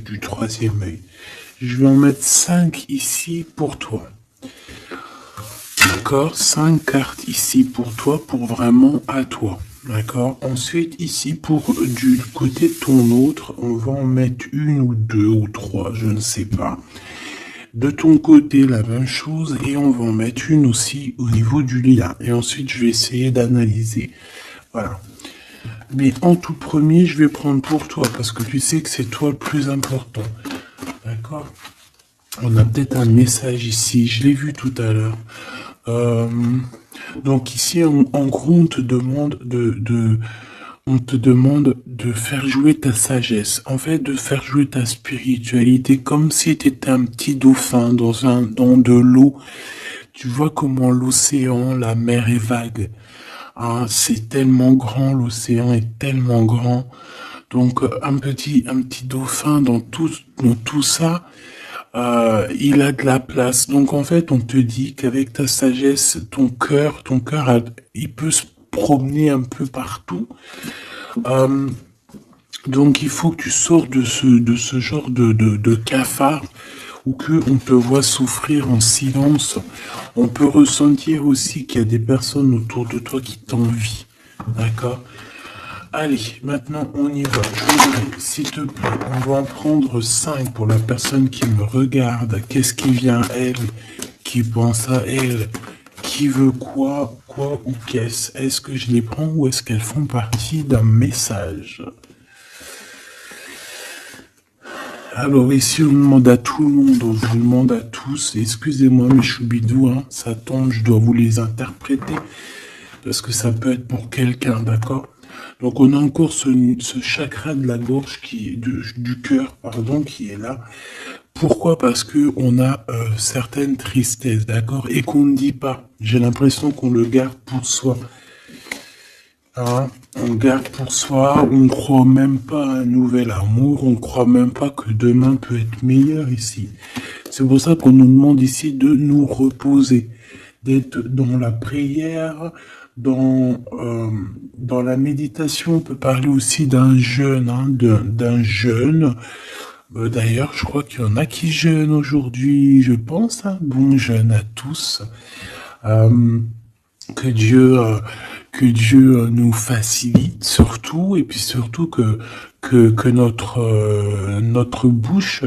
du troisième œil. Je vais en mettre 5 ici pour toi. D'accord, 5 cartes ici pour toi, pour vraiment à toi. D'accord. Ensuite, ici, pour du côté de ton autre, on va en mettre 1 ou 2 ou 3, je ne sais pas. De ton côté, la même chose, et on va en mettre une aussi au niveau du lien. Et ensuite, je vais essayer d'analyser. Voilà. Mais en tout premier, je vais prendre pour toi, parce que tu sais que c'est toi le plus important. D'accord? On a peut-être un message ici, je l'ai vu tout à l'heure. Donc ici, en gros, on te demande on te demande de faire jouer ta sagesse, en fait, de faire jouer ta spiritualité, comme si tu étais un petit dauphin dans de l'eau. Tu vois comment l'océan, la mer est vague. Ah, c'est tellement grand, l'océan est tellement grand. Donc un petit dauphin dans tout ça, il a de la place. Donc en fait, on te dit qu'avec ta sagesse, ton cœur, il peut se promener un peu partout. Donc il faut que tu sors de ce genre de cafard où que on te voit souffrir en silence. On peut ressentir aussi qu'il y a des personnes autour de toi qui t'envient. D'accord? Allez, maintenant on y va. Je voudrais, s'il te plaît, on va en prendre 5 pour la personne qui me regarde. Qu'est-ce qui vient à elle? Qui pense à elle? Qui veut quoi ou qu'est-ce? Est-ce que je les prends ou est-ce qu'elles font partie d'un message? Alors ici on demande à tout le monde, on vous demande à tous, excusez-moi mes choubidous, hein, ça tombe, je dois vous les interpréter, parce que ça peut être pour quelqu'un, d'accord? Donc on a encore ce chakra de la gorge, du cœur, pardon, qui est là. Pourquoi? Parce que on a certaines tristesses, d'accord? Et qu'on ne dit pas. J'ai l'impression qu'on le garde pour soi. Hein, on garde pour soi, on ne croit même pas à un nouvel amour, on ne croit même pas que demain peut être meilleur ici. C'est pour ça qu'on nous demande ici de nous reposer, d'être dans la prière, dans la méditation. On peut parler aussi d'un jeûne, hein, d'un jeûne. D'ailleurs, je crois qu'il y en a qui jeûnent aujourd'hui, je pense. Hein, bon jeûne à tous. Que Dieu nous facilite surtout, et puis surtout que notre bouche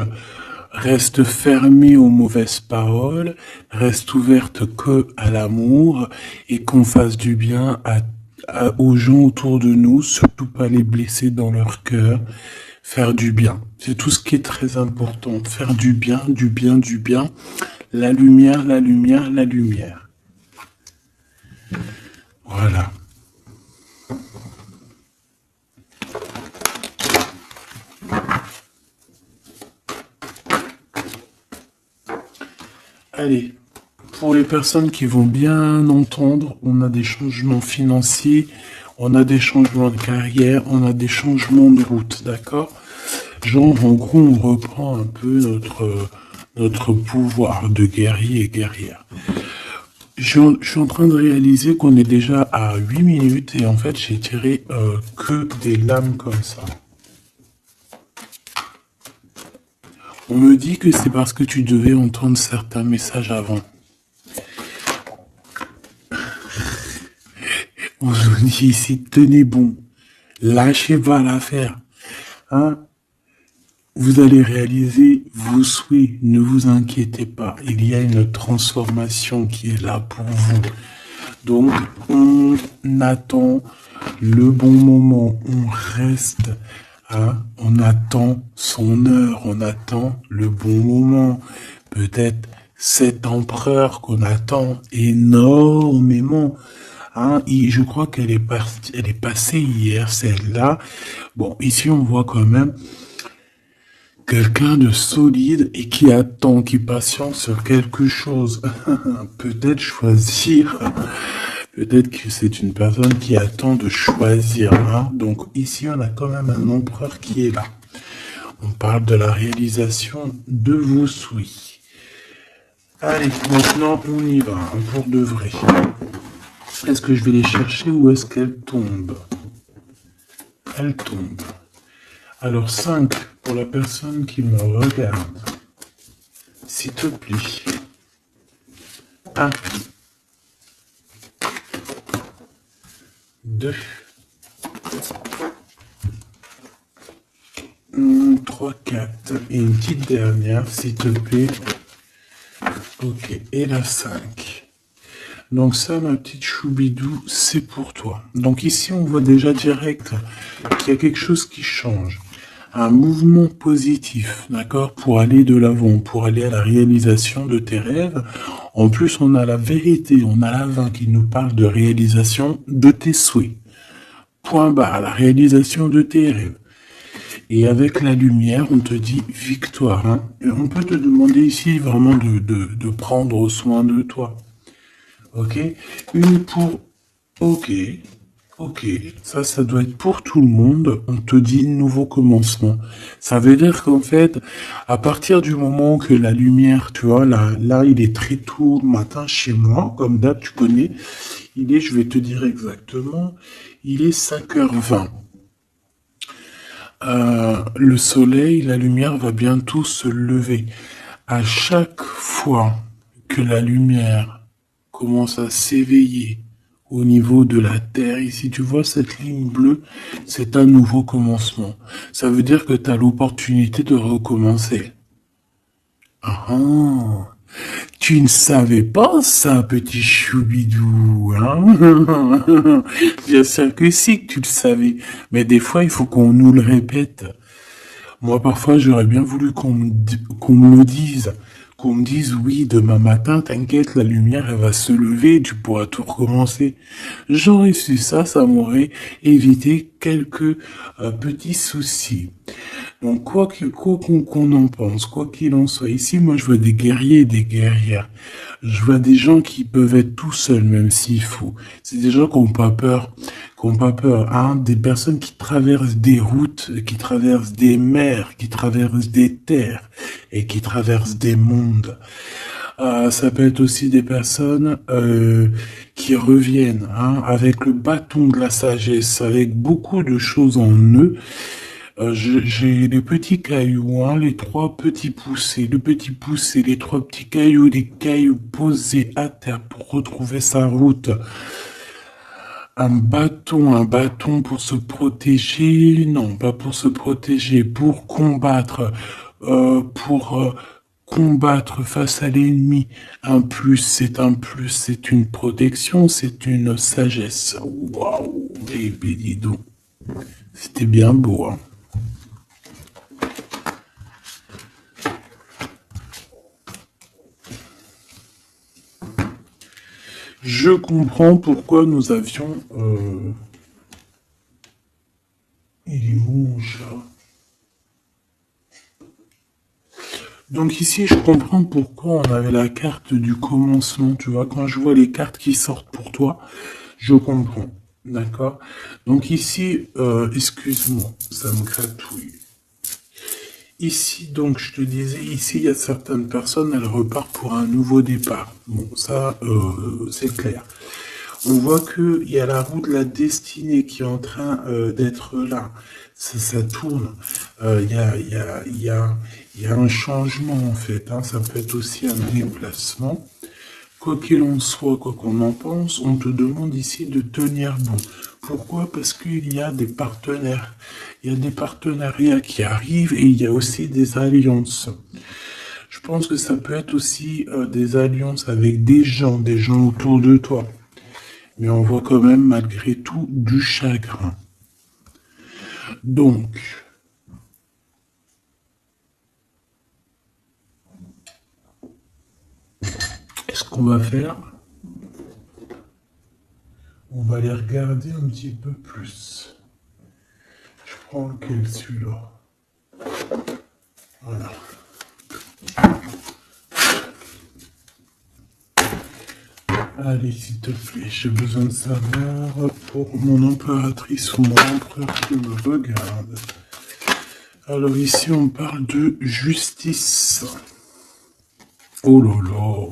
reste fermée aux mauvaises paroles, reste ouverte que à l'amour, et qu'on fasse du bien aux gens autour de nous, surtout pas les blesser dans leur cœur, faire du bien. C'est tout ce qui est très important, faire du bien, du bien, du bien, la lumière, la lumière, la lumière. Voilà. Allez, pour les personnes qui vont bien entendre, on a des changements financiers, on a des changements de carrière, on a des changements de route, d'accord? Genre, en gros, on reprend un peu notre pouvoir de guerrier et guerrière. Je suis en train de réaliser qu'on est déjà à 8 minutes et en fait j'ai tiré que des lames comme ça. On me dit que c'est parce que tu devais entendre certains messages avant. On vous dit ici, tenez bon, lâchez pas l'affaire. Hein? Vous allez réaliser vos souhaits, ne vous inquiétez pas, il y a une transformation qui est là pour vous. Donc, on attend le bon moment, on reste, hein, on attend son heure, on attend le bon moment. Peut-être cet empereur qu'on attend énormément. Hein, je crois qu'elle est passée hier, celle-là. Bon, ici on voit quand même quelqu'un de solide et qui attend, qui patiente sur quelque chose. Peut-être choisir. Peut-être que c'est une personne qui attend de choisir. Hein. Donc ici, on a quand même un empereur qui est là. On parle de la réalisation de vos souhaits. Allez, maintenant, on y va, hein, pour de vrai. Est-ce que je vais les chercher ou est-ce qu'elles tombent? Elles tombent. Alors 5 pour la personne qui me regarde, s'il te plaît. 1, 2, 3, 4. Et une petite dernière, s'il te plaît. Ok, et la 5. Donc ça, ma petite choubidou, c'est pour toi. Donc ici, on voit déjà direct qu'il y a quelque chose qui change. Un mouvement positif, d'accord, pour aller de l'avant, pour aller à la réalisation de tes rêves. En plus, on a la vérité, on a la 20 qui nous parle de réalisation de tes souhaits. Point barre, la réalisation de tes rêves. Et avec la lumière, on te dit victoire. Hein. Et on peut te demander ici vraiment de prendre soin de toi. Ok, une pour... Ok, ça doit être pour tout le monde. On te dit nouveau commencement. Ça veut dire qu'en fait, à partir du moment que la lumière, tu vois, là il est très tôt le matin chez moi, comme d'hab, tu connais, je vais te dire exactement, il est 5h20. Le soleil, la lumière va bientôt se lever. À chaque fois que la lumière commence à s'éveiller au niveau de la Terre, ici tu vois cette ligne bleue, c'est un nouveau commencement. Ça veut dire que tu as l'opportunité de recommencer. Ah, tu ne savais pas ça, petit choubidou, hein? Bien sûr que si, que tu le savais. Mais des fois, il faut qu'on nous le répète. Moi, parfois, j'aurais bien voulu qu'on me le dise. Qu'on me dise, oui, demain matin, t'inquiète, la lumière, elle va se lever, tu pourras tout recommencer. J'aurais su ça, ça m'aurait évité quelques petits soucis. Donc, qu'on en pense, quoi qu'il en soit, ici, moi, je vois des guerriers et des guerrières. Je vois des gens qui peuvent être tout seuls, même s'il faut. C'est des gens qui n'ont pas peur, hein, des personnes qui traversent des routes, qui traversent des mers, qui traversent des terres et qui traversent des mondes. Ça peut être aussi des personnes qui reviennent, hein, avec le bâton de la sagesse, avec beaucoup de choses en eux. J'ai les petits cailloux, hein, les 3 petits poussés, le petit poussé, les 3 petits cailloux, les cailloux posés à terre pour retrouver sa route. Un bâton pour se protéger, non, pas pour se protéger, pour combattre, combattre face à l'ennemi. Un plus, c'est une protection, c'est une sagesse. Waouh, bébé, dis donc. C'était bien beau, hein. Je comprends pourquoi nous avions... Il est où mon chat? Donc ici, je comprends pourquoi on avait la carte du commencement, tu vois. Quand je vois les cartes qui sortent pour toi, je comprends, d'accord? Donc ici, excuse-moi, ça me gratouille. Ici, donc, je te disais, ici, il y a certaines personnes, elles repartent pour un nouveau départ. Bon, ça, c'est clair. On voit qu'il y a la roue de la destinée qui est en train d'être là. Ça tourne. Il y a un changement, en fait. Hein. Ça peut être aussi un déplacement. Quoi qu'il en soit, quoi qu'on en pense, on te demande ici de tenir bon. Pourquoi? Parce qu'il y a des partenaires. Il y a des partenariats qui arrivent et il y a aussi des alliances. Je pense que ça peut être aussi des alliances avec des gens autour de toi. Mais on voit quand même malgré tout du chagrin. Donc, ce qu'on va faire, on va les regarder un petit peu plus. Je prends lequel, celui-là. Voilà. Allez, s'il te plaît, j'ai besoin de savoir pour mon impératrice ou mon empereur qui me regarde. Alors ici, on parle de justice. Oh là là.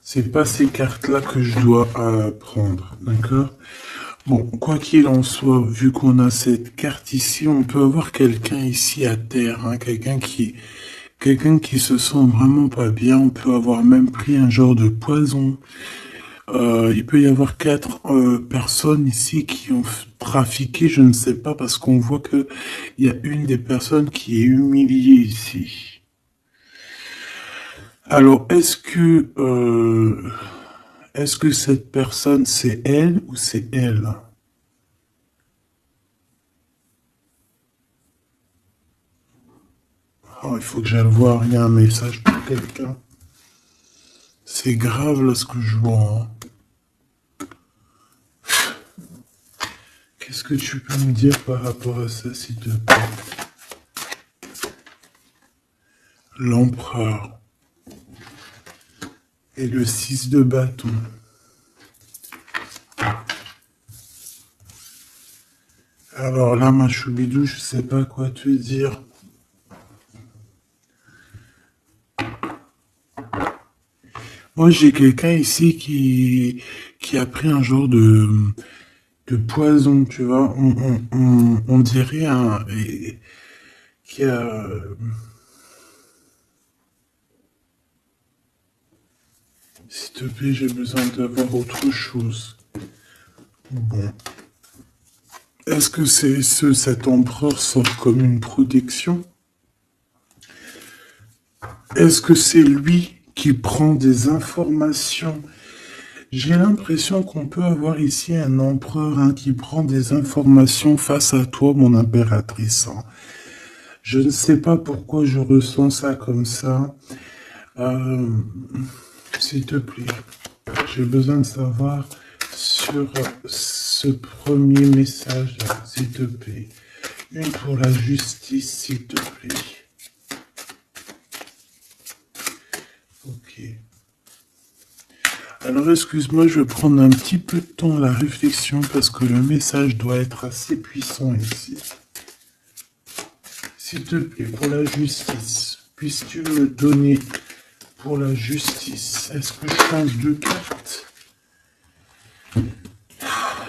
C'est pas ces cartes-là que je dois prendre, d'accord? Bon, quoi qu'il en soit, vu qu'on a cette carte ici, on peut avoir quelqu'un ici à terre, hein, quelqu'un qui se sent vraiment pas bien. On peut avoir même pris un genre de poison. Il peut y avoir 4 personnes ici qui ont trafiqué, je ne sais pas, parce qu'on voit que il y a une des personnes qui est humiliée ici. Alors, est-ce que cette personne, c'est elle ou c'est elle? Oh, il faut que j'aille voir, il y a un message pour quelqu'un. C'est grave là ce que je vois, hein. Qu'est-ce que tu peux me dire par rapport à ça, s'il te plaît? L'empereur. Et le 6 de bâton. Alors là, ma choubidou, je sais pas quoi te dire. Moi, j'ai quelqu'un ici qui a pris un genre de poison, tu vois. On dirait qui a... S'il te plaît, j'ai besoin d'avoir autre chose. Bon. Est-ce que cet empereur sort comme une protection? Est-ce que c'est lui qui prend des informations? J'ai l'impression qu'on peut avoir ici un empereur, hein, qui prend des informations face à toi, mon impératrice, hein. Je ne sais pas pourquoi je ressens ça comme ça. Euh, S'il te plaît, j'ai besoin de savoir sur ce premier message, s'il te plaît. Une pour la justice, s'il te plaît. Ok. Alors, excuse-moi, je vais prendre un petit peu de temps à la réflexion parce que le message doit être assez puissant ici. S'il te plaît, pour la justice, puisses-tu me donner pour la justice? Est-ce que je change de carte?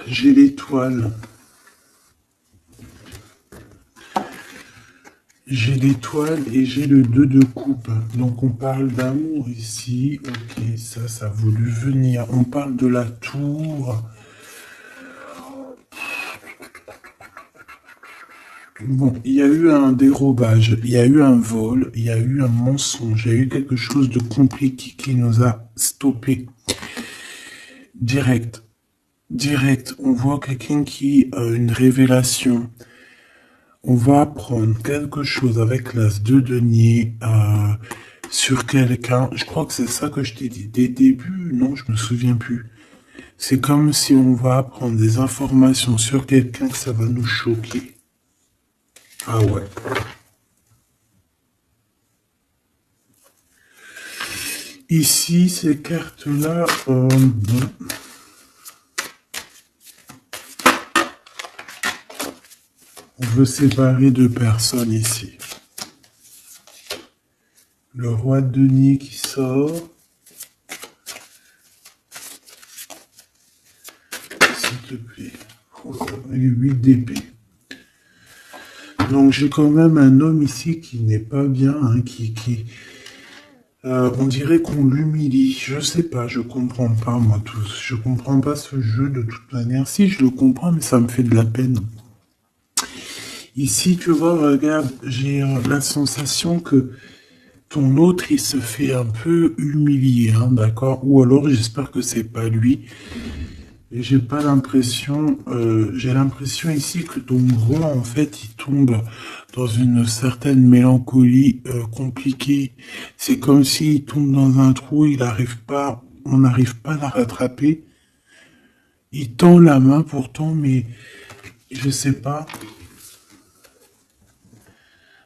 J'ai l'étoile. J'ai l'étoile et j'ai le 2 de coupe. Donc on parle d'amour ici. Ok, ça a voulu venir. On parle de la tour. Bon, il y a eu un dérobage, il y a eu un vol, il y a eu un mensonge, il y a eu quelque chose de compliqué qui nous a stoppés. Direct. Direct. On voit quelqu'un qui a une révélation. On va apprendre quelque chose avec l'as de denier sur quelqu'un. Je crois que c'est ça que je t'ai dit. Dès le début, non, je me souviens plus. C'est comme si on va apprendre des informations sur quelqu'un que ça va nous choquer. Ah ouais. Ici, ces cartes-là, on veut séparer 2 personnes ici. Le roi de denier qui sort. S'il te plaît. Et 8 d'épée. Donc j'ai quand même un homme ici qui n'est pas bien, hein, on dirait qu'on l'humilie. Je sais pas, je comprends pas moi tout. Je comprends pas ce jeu de toute manière. Si je le comprends, mais ça me fait de la peine. Ici, tu vois, regarde, j'ai la sensation que ton autre, il se fait un peu humilier, hein, d'accord? Ou alors, j'espère que c'est pas lui. Et j'ai pas l'impression, j'ai l'impression ici que ton roi, en fait, il tombe dans une certaine mélancolie compliquée. C'est comme s'il tombe dans un trou, on n'arrive pas à la rattraper. Il tend la main pourtant, mais je sais pas.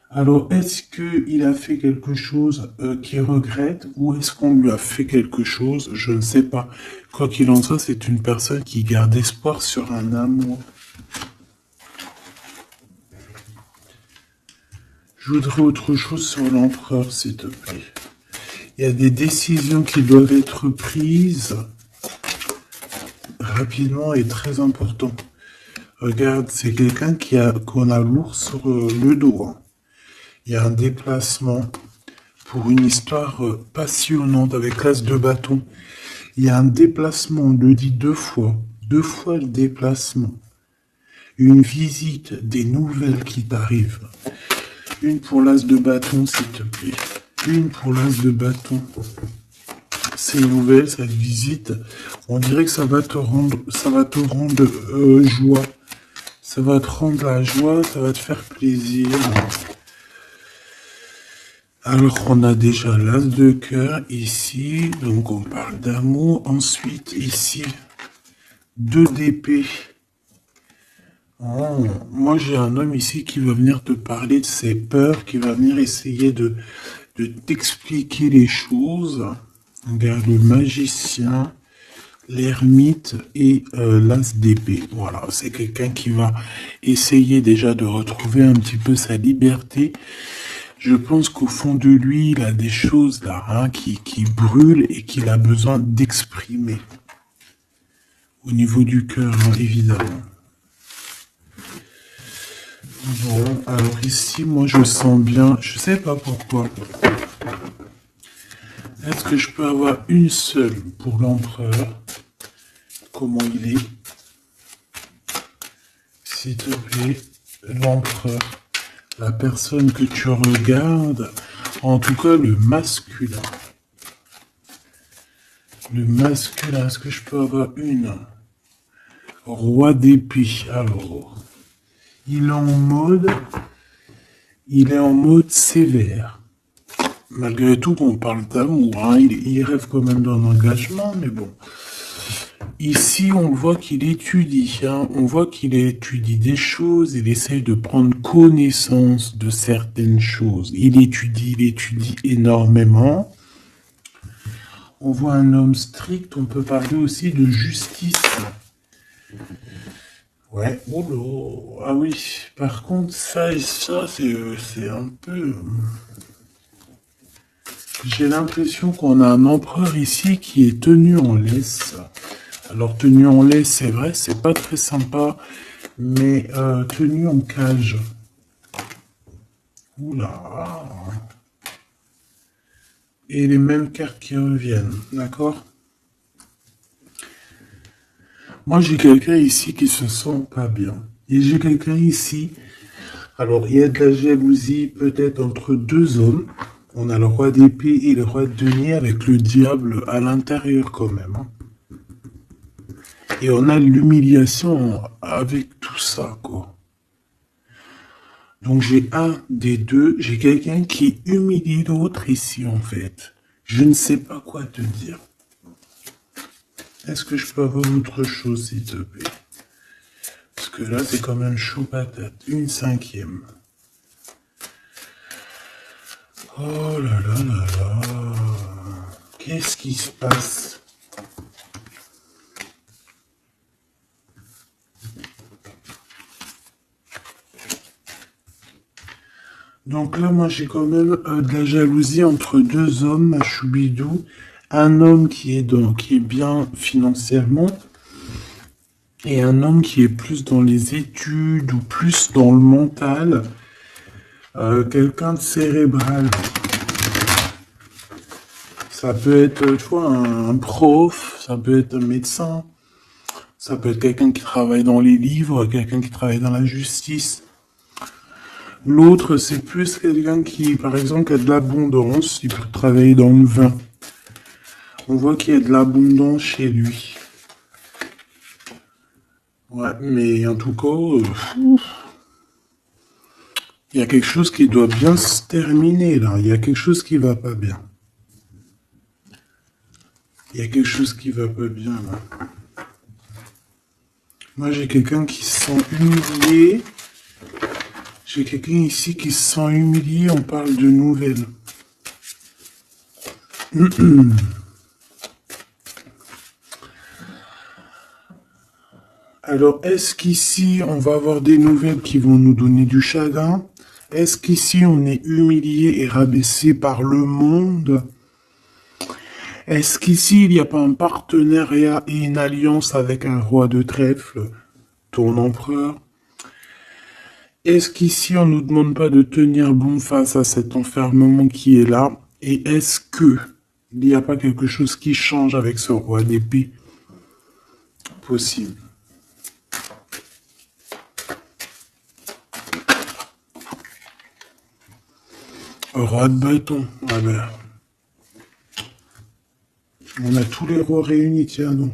Alors, est-ce qu'il a fait quelque chose qu'il regrette ou est-ce qu'on lui a fait quelque chose? Je ne sais pas. Quoi qu'il en soit, c'est une personne qui garde espoir sur un amour. Je voudrais autre chose sur l'empereur, s'il te plaît. Il y a des décisions qui doivent être prises rapidement est très important. Regarde, c'est quelqu'un qu'on a lourd sur le dos, hein. Il y a un déplacement pour une histoire passionnante avec l'as de bâton. Il y a un déplacement, on le dit deux fois le déplacement. Une visite, des nouvelles qui t'arrivent. Une pour l'as de bâton, s'il te plaît. Une pour l'as de bâton. Ces nouvelles, cette visite, on dirait que ça va te rendre joie. Ça va te rendre la joie, ça va te faire plaisir. Alors, on a déjà l'as de cœur ici, donc on parle d'amour. Ensuite, ici, 2 d'épée. Oh, moi, j'ai un homme ici qui va venir te parler de ses peurs, qui va venir essayer de t'expliquer les choses. Regarde, le magicien, l'ermite et l'as d'épée. Voilà, c'est quelqu'un qui va essayer déjà de retrouver un petit peu sa liberté. Je pense qu'au fond de lui, il a des choses là, hein, qui brûlent et qu'il a besoin d'exprimer. Au niveau du cœur, hein, évidemment. Bon, alors ici, moi je sens bien, je sais pas pourquoi. Est-ce que je peux avoir une seule pour l'empereur? Comment il est? S'il te plaît, l'empereur. La personne que tu regardes, en tout cas le masculin. Le masculin, est-ce que je peux avoir une? Roi d'épée. Alors, il est en mode sévère. Malgré tout, on parle d'amour, hein, il rêve quand même d'un engagement, mais bon. Ici, on voit qu'il étudie, hein, on voit qu'il étudie des choses, il essaye de prendre connaissance de certaines choses. Il étudie énormément. On voit un homme strict, on peut parler aussi de justice. Ouais, oh là, ah oui, par contre, ça et ça, c'est un peu... J'ai l'impression qu'on a un empereur ici qui est tenu en laisse. Alors, tenu en laisse, c'est vrai, c'est pas très sympa, mais tenu en cage. Oula. Et les mêmes cartes qui reviennent, d'accord? Moi, j'ai quelqu'un ici qui se sent pas bien. Et j'ai quelqu'un ici... Alors, il y a de la jalousie peut-être entre deux hommes. On a le roi d'épée et le roi de denier avec le diable à l'intérieur quand même, hein. Et on a l'humiliation avec tout ça, quoi. Donc j'ai un des deux, j'ai quelqu'un qui humilie l'autre ici, en fait. Je ne sais pas quoi te dire. Est-ce que je peux avoir autre chose, s'il te plaît? Parce que là, c'est quand même chaud patate. Une cinquième. Oh là là là là. Qu'est-ce qui se passe? Donc là, moi, j'ai quand même de la jalousie entre deux hommes, à Choubidou. Un homme qui est bien financièrement et un homme qui est plus dans les études ou plus dans le mental. Quelqu'un de cérébral. Ça peut être, tu vois, un prof, ça peut être un médecin, ça peut être quelqu'un qui travaille dans les livres, quelqu'un qui travaille dans la justice. L'autre, c'est plus quelqu'un qui, par exemple, a de l'abondance, il peut travailler dans le vin. On voit qu'il y a de l'abondance chez lui. Ouais, mais en tout cas, il y a quelque chose qui doit bien se terminer, là. Il y a quelque chose qui va pas bien. Il y a quelque chose qui va pas bien, là. Moi, j'ai quelqu'un qui se sent humilié. J'ai quelqu'un ici qui se sent humilié, on parle de nouvelles. Alors, est-ce qu'ici, on va avoir des nouvelles qui vont nous donner du chagrin? Est-ce qu'ici, on est humilié et rabaissé par le monde? Est-ce qu'ici, il n'y a pas un partenariat et une alliance avec un roi de trèfle, ton empereur? Est-ce qu'ici, on nous demande pas de tenir bon face à cet enfermement qui est là? Et est-ce que il n'y a pas quelque chose qui change avec ce roi d'épée? Possible. Roi de bâton. Ah ben, on a tous les rois réunis, tiens donc.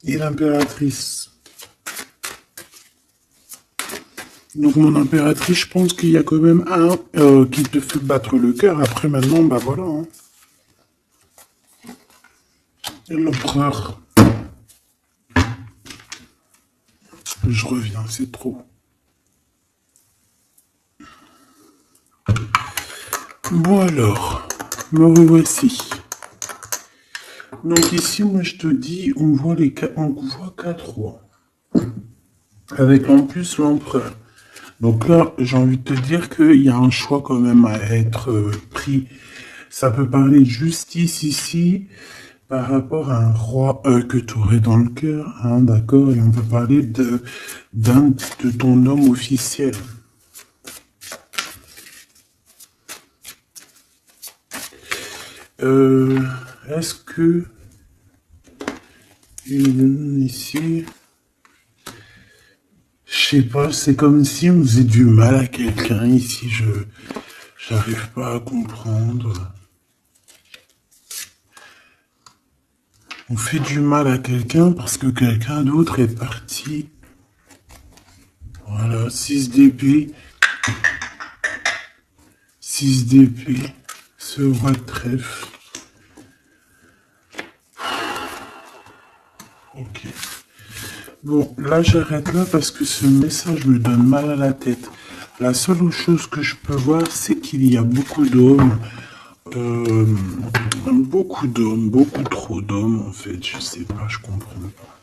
Et l'impératrice. Donc mon impératrice, je pense qu'il y a quand même un qui te fait battre le cœur. Après maintenant, bah voilà. Hein. L'empereur. Je reviens, c'est trop. Bon alors, me revoici. Donc ici, moi je te dis, on voit quatre rois. Avec en plus l'empereur. Donc là, j'ai envie de te dire qu'il y a un choix quand même à être pris. Ça peut parler de justice ici par rapport à un roi que tu aurais dans le cœur, hein, d'accord? Et on peut parler de ton homme officiel. Est-ce que ici, je sais pas, c'est comme si on faisait du mal à quelqu'un ici. J'arrive pas à comprendre. On fait du mal à quelqu'un parce que quelqu'un d'autre est parti. Voilà, 6 d'épée. 6 d'épée. Ce roi de trèfle. Ok. Bon, là j'arrête là parce que ce message me donne mal à la tête. La seule chose que je peux voir, c'est qu'il y a beaucoup d'hommes. Beaucoup d'hommes, beaucoup trop d'hommes en fait. Je sais pas, je comprends pas.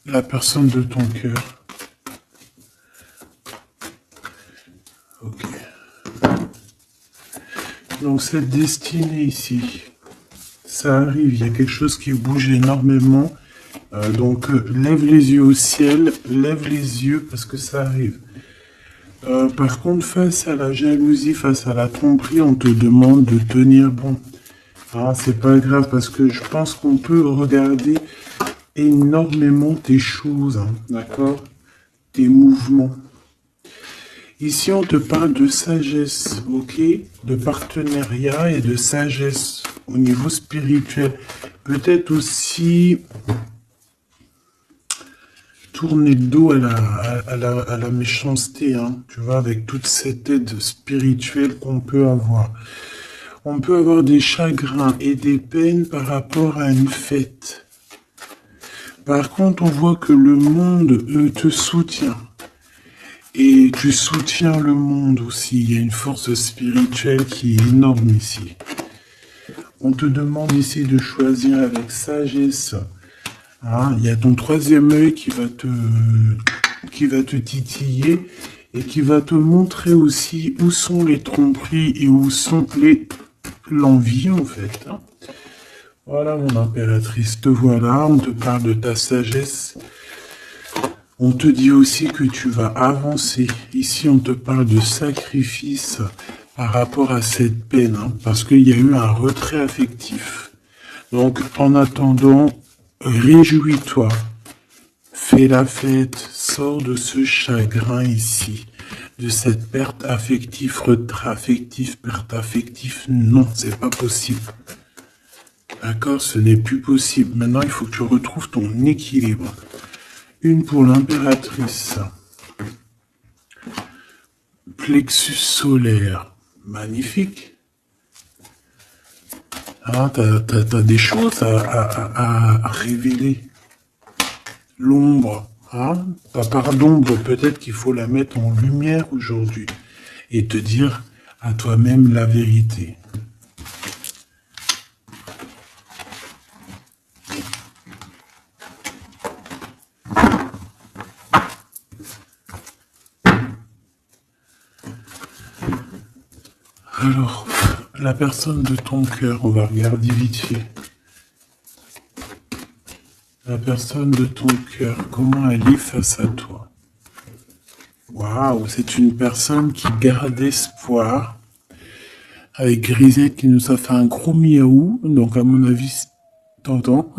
La personne de ton cœur. Ok. Donc cette destinée ici, ça arrive, il y a quelque chose qui bouge énormément. Donc lève les yeux au ciel, lève les yeux parce que ça arrive. Par contre, face à la jalousie, face à la tromperie, on te demande de tenir bon. Ah, c'est pas grave parce que je pense qu'on peut regarder énormément tes choses, hein, d'accord? Tes mouvements. Ici, on te parle de sagesse, ok? De partenariat et de sagesse au niveau spirituel. Peut-être aussi tourner le dos à la méchanceté, hein, tu vois, avec toute cette aide spirituelle qu'on peut avoir. On peut avoir des chagrins et des peines par rapport à une fête. Par contre, on voit que le monde te soutient. Et tu soutiens le monde aussi. Il y a une force spirituelle qui est énorme ici. On te demande ici de choisir avec sagesse. Hein, il y a ton troisième œil qui va te titiller et qui va te montrer aussi où sont les tromperies et où sont l'envie en fait. Hein. Voilà mon impératrice, te voilà, on te parle de ta sagesse. On te dit aussi que tu vas avancer. Ici, on te parle de sacrifice par rapport à cette peine, hein, parce qu'il y a eu un retrait affectif. Donc, en attendant, réjouis-toi. Fais la fête. Sors de ce chagrin ici. De cette perte affective, retrait affectif, perte affective. Non, c'est pas possible. D'accord, ce n'est plus possible. Maintenant, il faut que tu retrouves ton équilibre. Une pour l'impératrice. Plexus solaire. Magnifique. Ah, t'as des choses à révéler. L'ombre. Hein, ta part d'ombre, peut-être qu'il faut la mettre en lumière aujourd'hui. Et te dire à toi-même la vérité. Alors, la personne de ton cœur, on va regarder vite fait. La personne de ton cœur, comment elle est face à toi? Waouh, c'est une personne qui garde espoir. Avec Grisette qui nous a fait un gros miaou. Donc à mon avis, t'entends?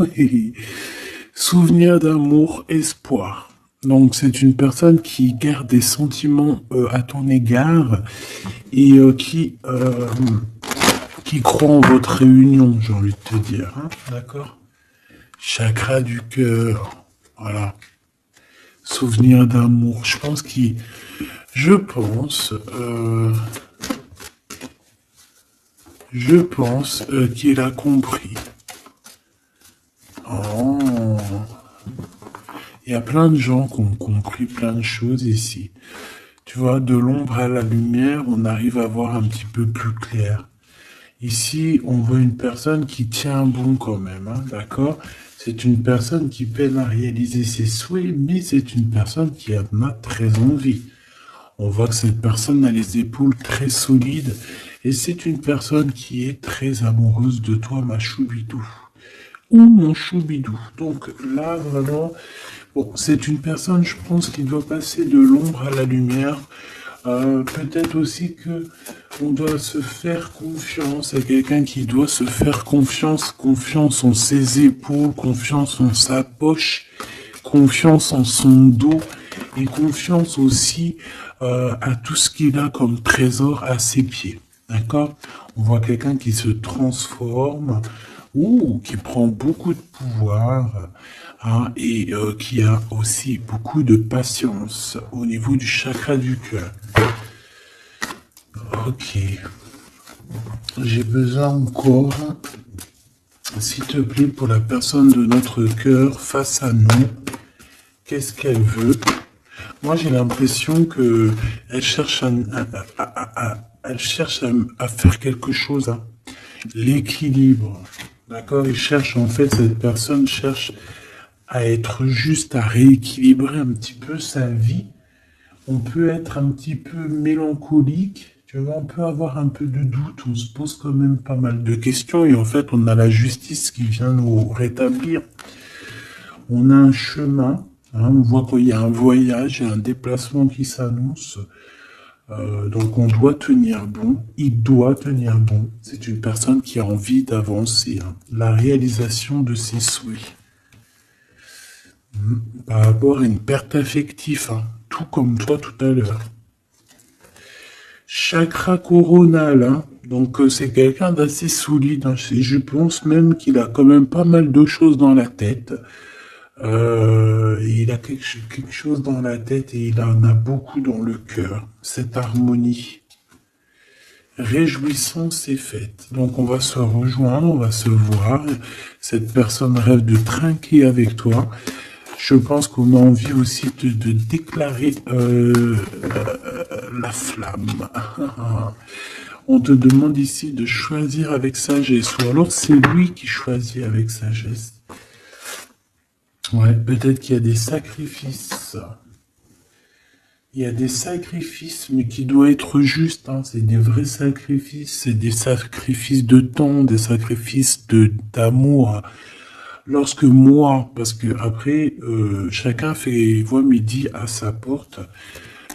Souvenir d'amour, espoir. Donc c'est une personne qui garde des sentiments à ton égard et qui croit en votre réunion, j'ai envie de te dire. Hein, d'accord? Chakra du cœur. Voilà. Souvenir d'amour. Je pense qu'il a compris. Oh. Il y a plein de gens qui ont compris plein de choses ici. Tu vois, de l'ombre à la lumière, on arrive à voir un petit peu plus clair. Ici, on voit une personne qui tient bon quand même, hein, d'accord? C'est une personne qui peine à réaliser ses souhaits, mais c'est une personne qui en a très envie. On voit que cette personne a les épaules très solides, et c'est une personne qui est très amoureuse de toi, ma choubidou. Ou mon choubidou. Donc là, vraiment, bon, c'est une personne, je pense, qui doit passer de l'ombre à la lumière. Peut-être aussi que on doit se faire confiance à quelqu'un qui doit se faire confiance, confiance en ses épaules, confiance en sa poche, confiance en son dos et confiance aussi à tout ce qu'il a comme trésor à ses pieds. D'accord? On voit quelqu'un qui se transforme ou qui prend beaucoup de pouvoir hein, et qui a aussi beaucoup de patience au niveau du chakra du cœur. Ok. J'ai besoin encore, s'il te plaît, pour la personne de notre cœur face à nous, qu'est-ce qu'elle veut? Moi, j'ai l'impression que elle cherche à faire quelque chose. Hein. L'équilibre. D'accord? Cette personne cherche à être juste, à rééquilibrer un petit peu sa vie. On peut être un petit peu mélancolique, tu vois, on peut avoir un peu de doute, on se pose quand même pas mal de questions et en fait, on a la justice qui vient nous rétablir. On a un chemin, hein, on voit qu'il y a un voyage et un déplacement qui s'annonce. Donc on doit tenir bon, il doit tenir bon. C'est une personne qui a envie d'avancer, hein. La réalisation de ses souhaits. Par rapport à une perte affective, hein. Tout comme toi tout à l'heure. Chakra coronal, hein. Donc c'est quelqu'un d'assez solide. Hein. Je pense même qu'il a quand même pas mal de choses dans la tête. Il a quelque chose dans la tête et il en a beaucoup dans le cœur. Cette harmonie. Réjouissance est faite. Donc on va se rejoindre, on va se voir. Cette personne rêve de trinquer avec toi. Je pense qu'on a envie aussi de déclarer la flamme. On te demande ici de choisir avec sagesse. Ou alors c'est lui qui choisit avec sagesse. Ouais, peut-être qu'il y a des sacrifices. Il y a des sacrifices, mais qui doivent être justes. Hein. C'est des vrais sacrifices. C'est des sacrifices de temps, des sacrifices d'amour. Lorsque moi, parce que après, chacun voit midi à sa porte.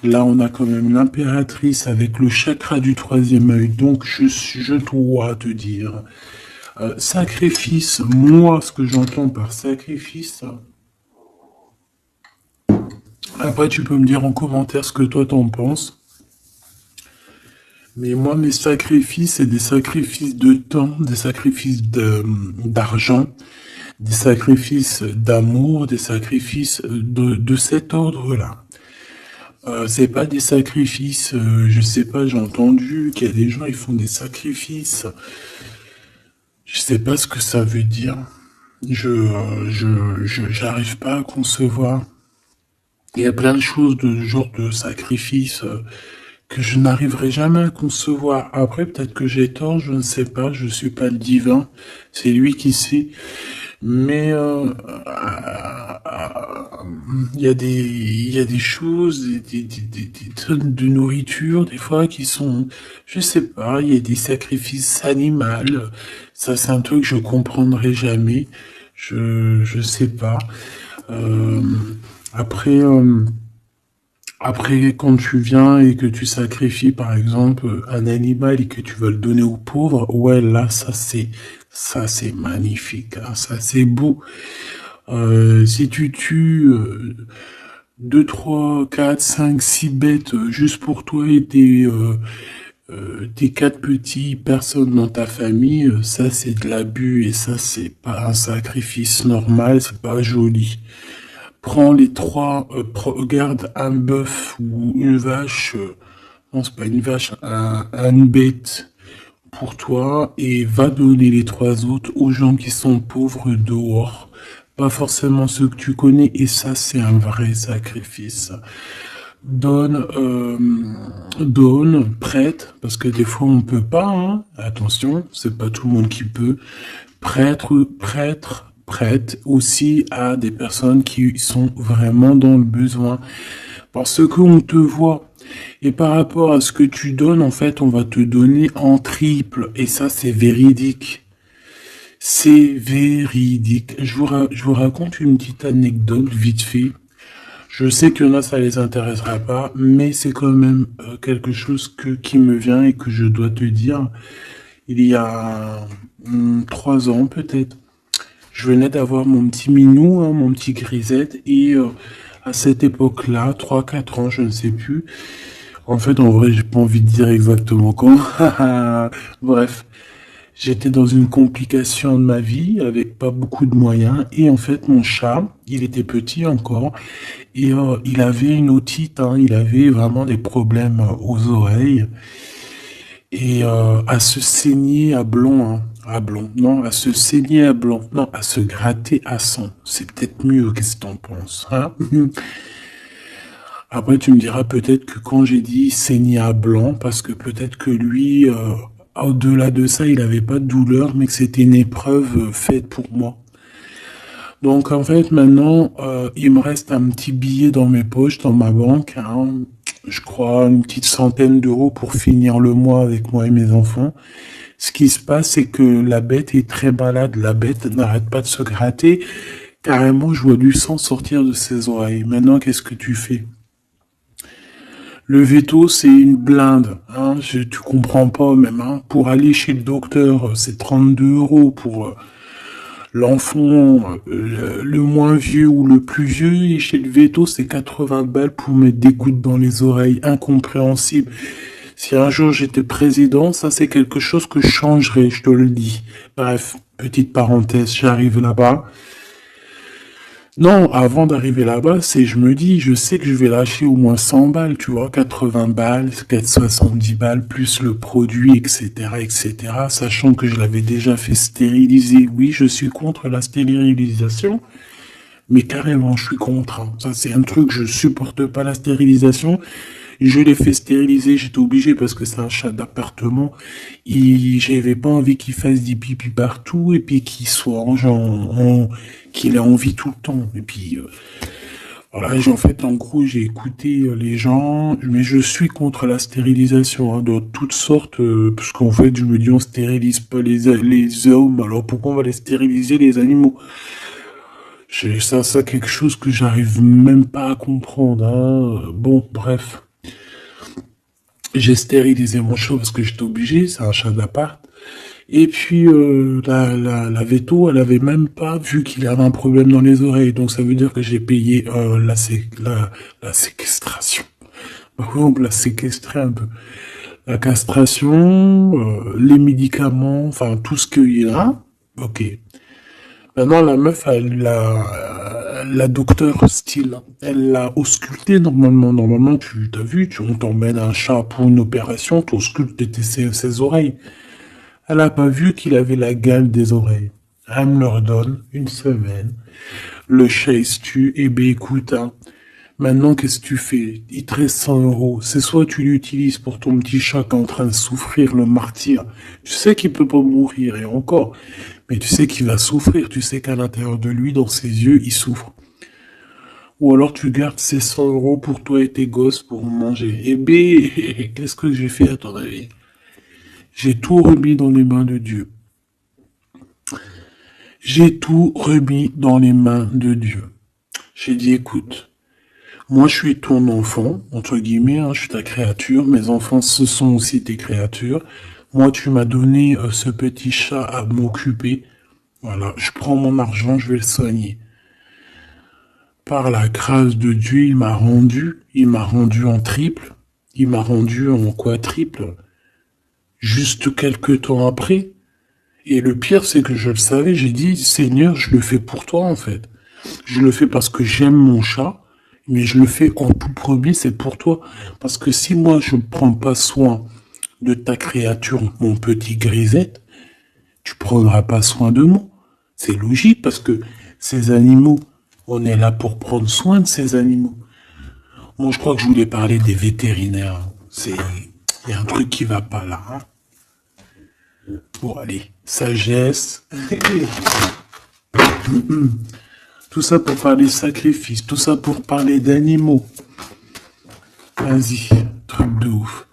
Là, on a quand même l'impératrice avec le chakra du troisième œil. Donc, je dois te dire, sacrifice, moi, ce que j'entends par sacrifice. Après, tu peux me dire en commentaire ce que toi t'en penses. Mais moi, mes sacrifices, c'est des sacrifices de temps, des sacrifices d'argent, des sacrifices d'amour, des sacrifices de cet ordre-là. C'est pas des sacrifices, je sais pas, j'ai entendu qu'il y a des gens, ils font des sacrifices. Je sais pas ce que ça veut dire. J'arrive pas à concevoir. Il y a plein de choses de genre de sacrifices que je n'arriverai jamais à concevoir. Après, peut-être que j'ai tort, je ne sais pas, je suis pas le divin, c'est lui qui sait. Mais il y a des choses, des tonnes de nourriture, des fois, qui sont, je sais pas, il y a des sacrifices animaux. Ça, c'est un truc que je comprendrai jamais. Je sais pas. Euh, après, euh, après, quand tu viens et que tu sacrifies, par exemple, un animal et que tu vas le donner aux pauvres, ouais, là, ça, c'est magnifique, hein, ça, c'est beau. Si tu tues 2, 3, 4, 5, 6 bêtes juste pour toi et tes 4 petits personnes dans ta famille, ça c'est de l'abus et ça c'est pas un sacrifice normal, c'est pas joli. Prends les trois, garde un bœuf ou une vache, non c'est pas une vache, une bête pour toi et va donner les trois autres aux gens qui sont pauvres dehors. Pas forcément ceux que tu connais et ça c'est un vrai sacrifice. Donne, donne, prête, parce que des fois on peut pas, hein. Attention, c'est pas tout le monde qui peut. Prête aussi à des personnes qui sont vraiment dans le besoin. Parce qu'on te voit. Et par rapport à ce que tu donnes, en fait, on va te donner en triple. Et ça, c'est véridique. C'est véridique. Je vous raconte une petite anecdote vite fait. Je sais qu'il y en a, ça les intéressera pas, mais c'est quand même quelque chose qui me vient et que je dois te dire. Il y a 3 ans peut-être, je venais d'avoir mon petit minou, hein, mon petit grisette, et à cette époque-là, 3, 4 ans, je ne sais plus. En fait, en vrai, j'ai pas envie de dire exactement quand. Bref, j'étais dans une complication de ma vie avec pas beaucoup de moyens et en fait mon chat, il était petit encore et il avait une otite, hein, il avait vraiment des problèmes aux oreilles et à se saigner à blanc, hein, à blanc, non, à se saigner à blanc, non, à se gratter à sang. C'est peut-être mieux, qu'est-ce que t'en penses, hein? Après, tu me diras peut-être que quand j'ai dit saigner à blanc, parce que peut-être que lui, au-delà de ça, il n'avait pas de douleur, mais que c'était une épreuve faite pour moi. Donc en fait, maintenant, il me reste un petit billet dans mes poches, dans ma banque, hein, je crois une petite centaine d'euros pour finir le mois avec moi et mes enfants. Ce qui se passe, c'est que la bête est très malade, la bête n'arrête pas de se gratter. Carrément, je vois du sang sortir de ses oreilles. Maintenant, qu'est-ce que tu fais? Le veto, c'est une blinde, hein, tu comprends pas même, hein. Pour aller chez le docteur, c'est 32 euros pour l'enfant le moins vieux ou le plus vieux, et chez le veto, c'est 80 balles pour mettre des gouttes dans les oreilles, incompréhensible. Si un jour j'étais président, ça c'est quelque chose que je changerais, je te le dis. Bref, petite parenthèse, j'arrive là-bas. Non, avant d'arriver là-bas, je me dis, je sais que je vais lâcher au moins 100 balles, tu vois, 80 balles, 70 balles, plus le produit, etc., etc., sachant que je l'avais déjà fait stériliser. Oui, je suis contre la stérilisation, mais carrément, je suis contre, hein. Ça, c'est un truc, je supporte pas la stérilisation. Je l'ai fait stériliser, j'étais obligé parce que c'est un chat d'appartement. J'avais pas envie qu'il fasse des pipi partout et puis qu'il soit qu'il ait envie tout le temps. Et puis voilà, en fait, en gros, j'ai écouté les gens, mais je suis contre la stérilisation, hein, de toutes sortes, parce qu'en fait, je me dis, on stérilise pas les hommes, alors pourquoi on va les stériliser les animaux? Ça, quelque chose que j'arrive même pas à comprendre, hein. Bon, bref. J'ai stérilisé mon chat parce que j'étais obligé, c'est un chat d'appart. Et puis la veto, elle avait même pas vu qu'il avait un problème dans les oreilles. Donc ça veut dire que j'ai payé la séquestration. Par contre, la séquestrer un peu. La castration, les médicaments, enfin tout ce qu'il y a. Ok. Maintenant, la meuf, la docteur style, elle l'a ausculté normalement. Normalement, tu t'as vu, on t'emmène un chat pour une opération, tu auscultes ses oreilles. Elle a pas vu qu'il avait la gale des oreilles. Elle me leur donne une semaine. Le chat il se tue. Eh ben écoute, hein, maintenant qu'est-ce que tu fais? Il te reste 100 euros. C'est soit tu l'utilises pour ton petit chat qui est en train de souffrir le martyr. Tu sais qu'il peut pas mourir et encore. Mais tu sais qu'il va souffrir. Tu sais qu'à l'intérieur de lui, dans ses yeux, il souffre. Ou alors tu gardes ces 100 € pour toi et tes gosses pour manger. Eh bien, qu'est-ce que j'ai fait à ton avis? J'ai tout remis dans les mains de Dieu. J'ai tout remis dans les mains de Dieu. J'ai dit, écoute, moi je suis ton enfant, entre guillemets, hein, je suis ta créature, mes enfants ce sont aussi tes créatures. Moi tu m'as donné ce petit chat à m'occuper. Voilà, je prends mon argent, je vais le soigner. Par la grâce de Dieu, il m'a rendu en triple, il m'a rendu en quadruple, juste quelques temps après. Et le pire, c'est que je le savais, j'ai dit, Seigneur, je le fais pour toi, en fait. Je le fais parce que j'aime mon chat, mais je le fais en tout premier, c'est pour toi. Parce que si moi, je ne prends pas soin de ta créature, mon petit grisette, tu prendras pas soin de moi. C'est logique, parce que ces animaux, on est là pour prendre soin de ces animaux. Moi, je crois que je voulais parler des vétérinaires. Il y a un truc qui va pas là, hein. Bon, allez, sagesse. Tout ça pour parler sacrifice, tout ça pour parler d'animaux. Vas-y, truc de ouf.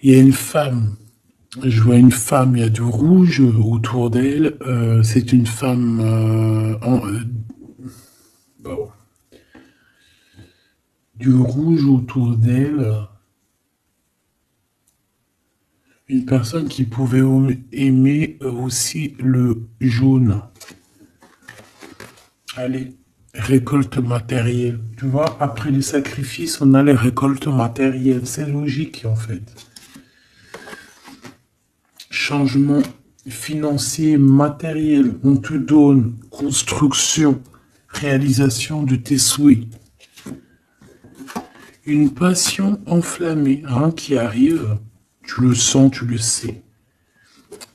Il y a une femme, je vois une femme, il y a du rouge autour d'elle. C'est une femme bon, du rouge autour d'elle. Une personne qui pouvait aimer aussi le jaune. Allez, récolte matérielle. Tu vois, après les sacrifices, on a les récoltes matérielles. C'est logique, en fait. Changement financier, matériel. On te donne construction, réalisation de tes souhaits. Une passion enflammée hein, qui arrive. Tu le sens, tu le sais.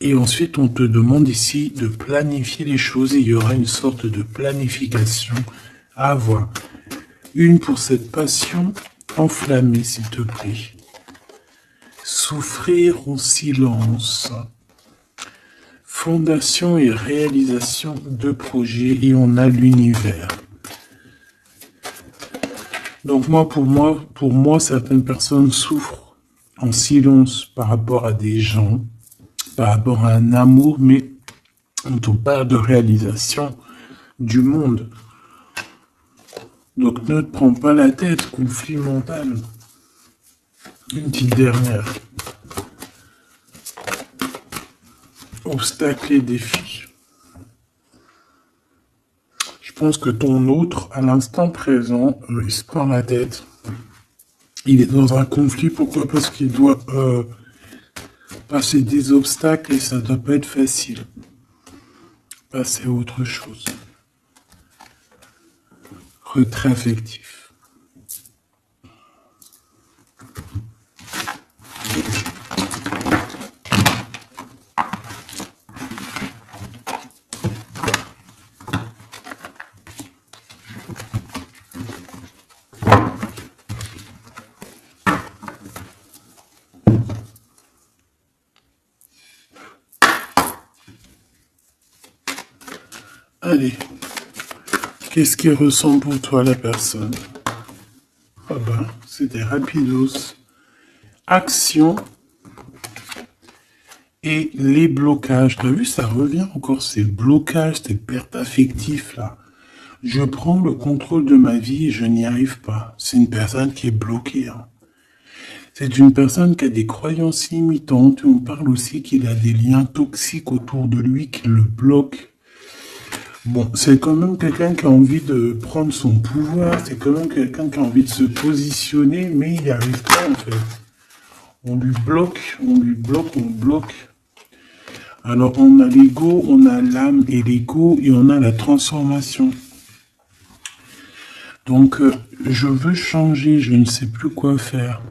Et ensuite, on te demande ici de planifier les choses et il y aura une sorte de planification à avoir. Une pour cette passion enflammée, s'il te plaît. Souffrir en silence. Fondation et réalisation de projets et on a l'univers. Donc pour moi, certaines personnes souffrent en silence par rapport à des gens, par rapport à un amour, mais on te parle de réalisation du monde. Donc ne te prends pas la tête, conflit mental. Une petite dernière. Obstacles et défis. Je pense que ton autre, à l'instant présent, il se prend la tête. Il est dans un conflit, pourquoi? Parce qu'il doit passer des obstacles et ça ne doit pas être facile. Passer à autre chose. Retrait affectif. Allez, qu'est-ce qui ressent pour toi la personne? Ah ben, c'était rapidos. Action et les blocages. T'as vu, ça revient encore, ces blocages, ces pertes affectives là. Je prends le contrôle de ma vie et je n'y arrive pas. C'est une personne qui est bloquée. Hein. C'est une personne qui a des croyances limitantes. On parle aussi qu'il a des liens toxiques autour de lui qui le bloquent. Bon, c'est quand même quelqu'un qui a envie de prendre son pouvoir, c'est quand même quelqu'un qui a envie de se positionner, mais il n'y arrive pas en fait. On lui bloque, on lui bloque, on bloque. Alors on a l'ego, on a l'âme et l'ego, et on a la transformation. Donc je veux changer, je ne sais plus quoi faire.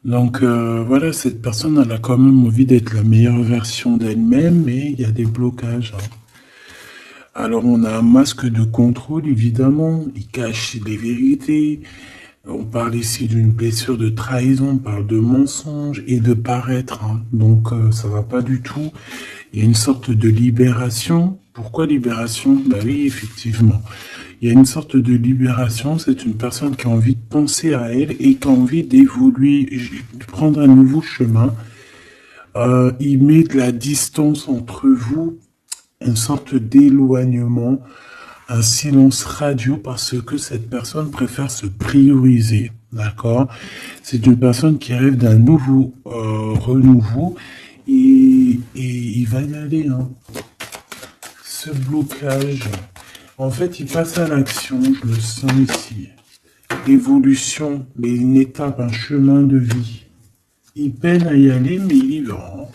Donc voilà, cette personne, elle a quand même envie d'être la meilleure version d'elle-même, mais il y a des blocages. Hein. Alors on a un masque de contrôle, évidemment, il cache les vérités. On parle ici d'une blessure de trahison, on parle de mensonge et de paraître. Hein. Donc ça va pas du tout. Il y a une sorte de libération. Pourquoi libération? Bah oui, effectivement. Il y a une sorte de libération. C'est une personne qui a envie de penser à elle et qui a envie d'évoluer, de prendre un nouveau chemin. Il met de la distance entre vous, une sorte d'éloignement, un silence radio parce que cette personne préfère se prioriser. D'accord? C'est une personne qui rêve d'un nouveau renouveau et il va y aller. Hein. Ce blocage, en fait, il passe à l'action, je le sens ici. L'évolution, mais une étape, un chemin de vie. Il peine à y aller, mais il y va.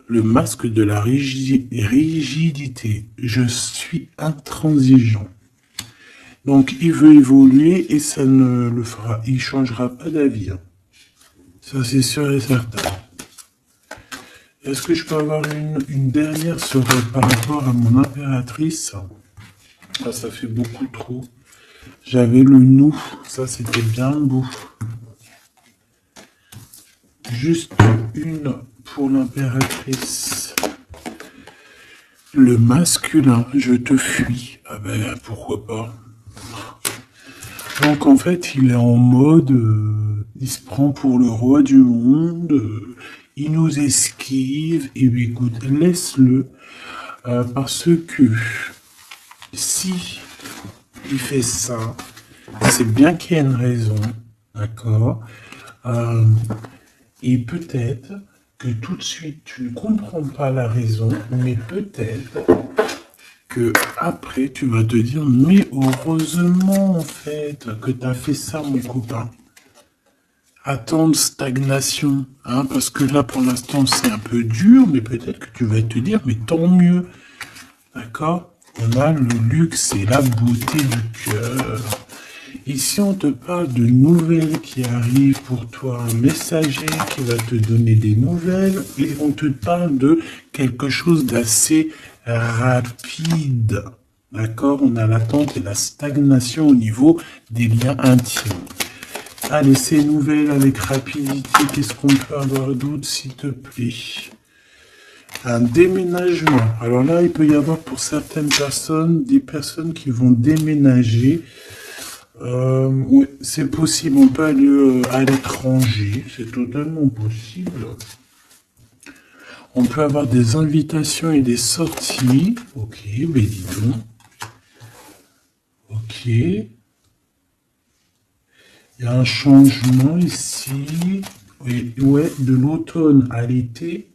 Le masque de la rigidité. Je suis intransigeant. Donc, il veut évoluer et ça ne le fera. Il changera pas d'avis. Hein. Ça, c'est sûr et certain. Est-ce que je peux avoir une dernière par rapport à mon impératrice? Ah, ça fait beaucoup trop. J'avais le nous. Ça, c'était bien beau. Juste une pour l'impératrice. Le masculin, je te fuis. Ah ben, pourquoi pas. Donc en fait, il est en mode, il se prend pour le roi du monde, il nous esquive, et bien écoute, laisse-le, parce que si il fait ça, c'est bien qu'il y a une raison, d'accord, et peut-être que tout de suite, tu ne comprends pas la raison, mais peut-être que après tu vas te dire mais heureusement en fait que tu as fait ça mon copain. Attendre stagnation, hein, parce que là pour l'instant c'est un peu dur, mais peut-être que tu vas te dire mais tant mieux, d'accord? On a le luxe et la beauté du cœur. Ici on te parle de nouvelles qui arrivent pour toi, un messager qui va te donner des nouvelles et on te parle de quelque chose d'assez rapide. D'accord? On a l'attente et la stagnation au niveau des liens intimes. Allez, ces nouvelles avec rapidité, qu'est-ce qu'on peut avoir d'autre, s'il te plaît? Un déménagement. Alors là, il peut y avoir pour certaines personnes, des personnes qui vont déménager. Oui, c'est possible, on peut aller à l'étranger, c'est totalement possible. On peut avoir des invitations et des sorties. Ok, ben dis donc. Ok. Il y a un changement ici. Oui, ouais, de l'automne à l'été.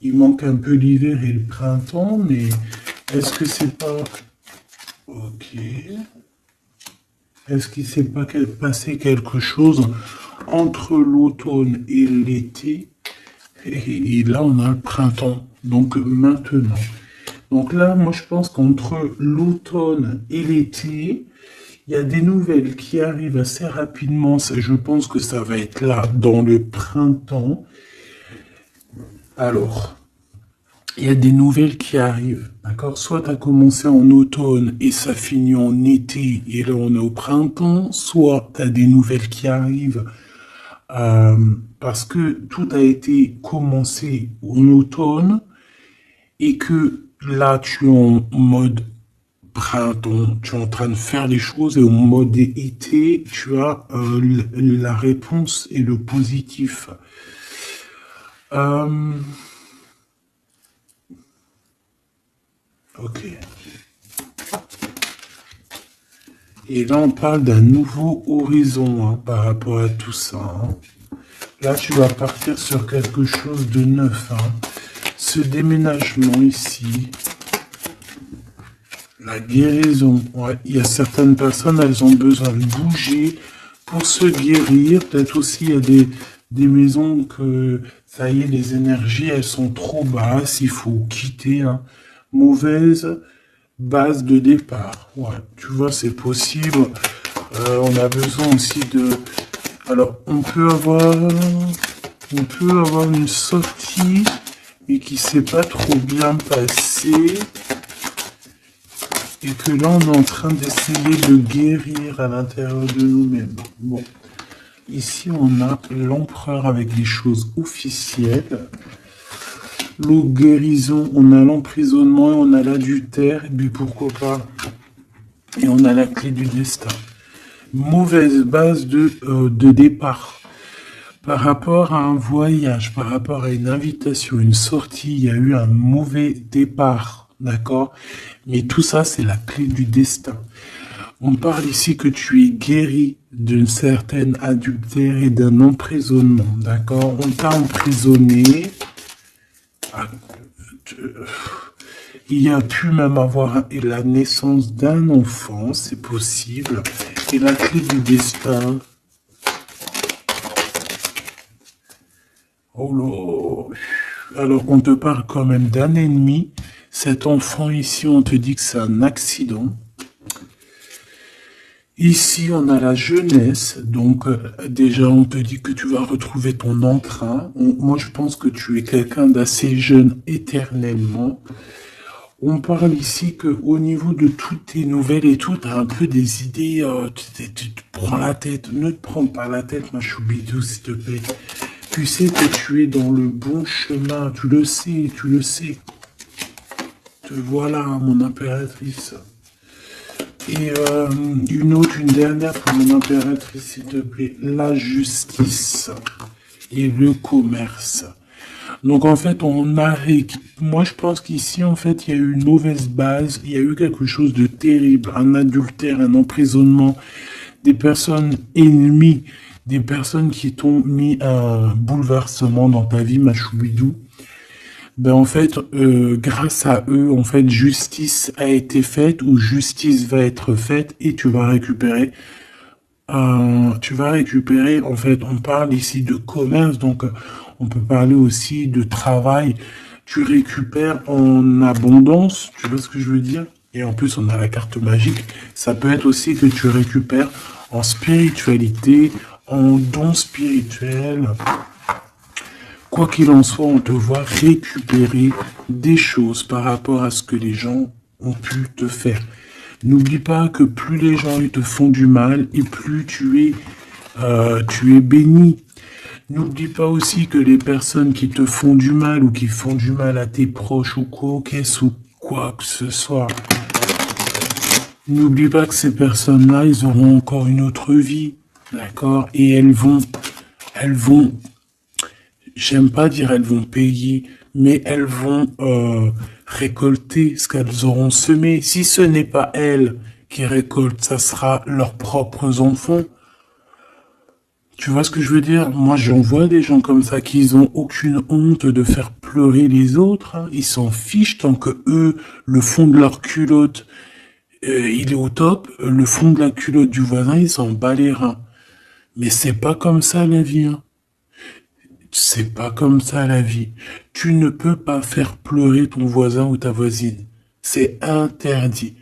Il manque un peu l'hiver et le printemps, mais est-ce que c'est pas... Ok. Est-ce qu'il s'est pas passé quelque chose entre l'automne et l'été? Et là, on a le printemps. Donc, maintenant. Donc là, moi, je pense qu'entre l'automne et l'été, il y a des nouvelles qui arrivent assez rapidement. Je pense que ça va être là, dans le printemps. Alors, il y a des nouvelles qui arrivent, d'accord? Soit tu as commencé en automne et ça finit en été et là on est au printemps, soit tu as des nouvelles qui arrivent parce que tout a été commencé en automne et que là tu es en mode printemps, tu es en train de faire les choses et au mode été, tu as la réponse et le positif. Ok. Et là, on parle d'un nouveau horizon hein, par rapport à tout ça. Hein. Là, tu vas partir sur quelque chose de neuf. Hein. Ce déménagement ici, la guérison. Ouais, il y a certaines personnes, elles ont besoin de bouger pour se guérir. Peut-être aussi, il y a des maisons que, ça y est, les énergies, elles sont trop basses. Il faut quitter. Hein. Mauvaise base de départ. Ouais, tu vois, c'est possible. On a besoin aussi de... Alors, on peut avoir une sortie, mais qui s'est pas trop bien passée. Et que là, on est en train d'essayer de guérir à l'intérieur de nous-mêmes. Bon. Ici, on a l'empereur avec des choses officielles. L'eau guérison, on a l'emprisonnement et on a l'adultère, et puis pourquoi pas Et on a la clé du destin. Mauvaise base de départ. Par rapport à un voyage, par rapport à une invitation, une sortie, il y a eu un mauvais départ, d'accord? Mais tout ça, c'est la clé du destin. On parle ici que tu es guéri d'une certaine adultère et d'un emprisonnement, d'accord? On t'a emprisonné. Il y a pu même avoir la naissance d'un enfant, c'est possible. Et la clé du destin. Oh là. Alors on te parle quand même d'un ennemi. Cet enfant ici, on te dit que c'est un accident. Ici, on a la jeunesse, donc déjà, on te dit que tu vas retrouver ton emprunt. Moi, je pense que tu es quelqu'un d'assez jeune éternellement. On parle ici que au niveau de toutes tes nouvelles et tout, tu as un peu des idées, tu te prends la tête. Ne te prends pas la tête, ma choubidou, s'il te plaît. Tu sais que tu es dans le bon chemin, tu le sais, tu le sais. Te voilà, mon impératrice. Et une dernière pour mon impératrice, s'il te plaît. La justice et le commerce. Donc en fait, moi je pense qu'ici, en fait, il y a eu une mauvaise base, il y a eu quelque chose de terrible, un adultère, un emprisonnement, des personnes ennemies, des personnes qui t'ont mis un bouleversement dans ta vie, ma choubidou. Ben en fait, grâce à eux, en fait, justice a été faite ou justice va être faite et tu vas récupérer. En fait, on parle ici de commerce, donc on peut parler aussi de travail. Tu récupères en abondance, tu vois ce que je veux dire? Et en plus, on a la carte magique. Ça peut être aussi que tu récupères en spiritualité, en don spirituel. Quoi qu'il en soit, on te voit récupérer des choses par rapport à ce que les gens ont pu te faire. N'oublie pas que plus les gens ils te font du mal et plus tu es béni. N'oublie pas aussi que les personnes qui te font du mal ou qui font du mal à tes proches ou quoi que ce soit, n'oublie pas que ces personnes-là, ils auront encore une autre vie, d'accord? Et elles vont, j'aime pas dire elles vont payer, mais elles vont récolter ce qu'elles auront semé. Si ce n'est pas elles qui récoltent, ça sera leurs propres enfants. Tu vois ce que je veux dire? Moi, j'en vois des gens comme ça qui n'ont aucune honte de faire pleurer les autres. Hein. Ils s'en fichent tant que eux, le fond de leur culotte, il est au top. Le fond de la culotte du voisin, ils s'en bat les reins. Mais c'est pas comme ça la vie. Hein. C'est pas comme ça la vie. Tu ne peux pas faire pleurer ton voisin ou ta voisine. C'est interdit.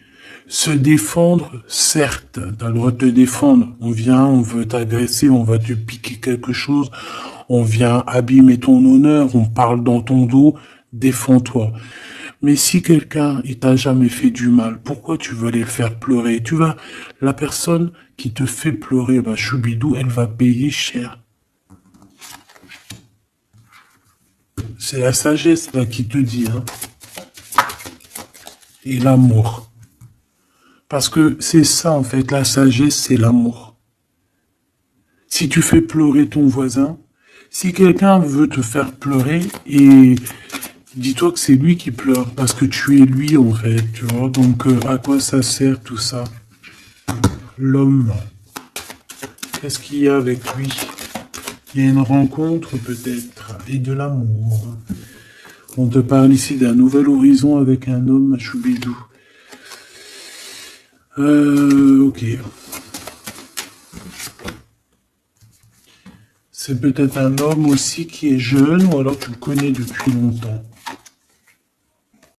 Se défendre, certes, t'as le droit de te défendre. On vient, on veut t'agresser, on va te piquer quelque chose, on vient abîmer ton honneur, on parle dans ton dos, défends-toi. Mais si quelqu'un, il t'a jamais fait du mal, pourquoi tu veux aller le faire pleurer? La personne qui te fait pleurer, bah, choubidou, elle va payer cher. C'est la sagesse, là, qui te dit, hein. Et l'amour. Parce que c'est ça, en fait, la sagesse, c'est l'amour. Si tu fais pleurer ton voisin, si quelqu'un veut te faire pleurer, et dis-toi que c'est lui qui pleure, parce que tu es lui, en fait, tu vois. Donc, à quoi ça sert, tout ça? L'homme. Qu'est-ce qu'il y a avec lui? Il y a une rencontre, peut-être, et de l'amour. On te parle ici d'un nouvel horizon avec un homme à choubidou. Ok. C'est peut-être un homme aussi qui est jeune, ou alors tu le connais depuis longtemps.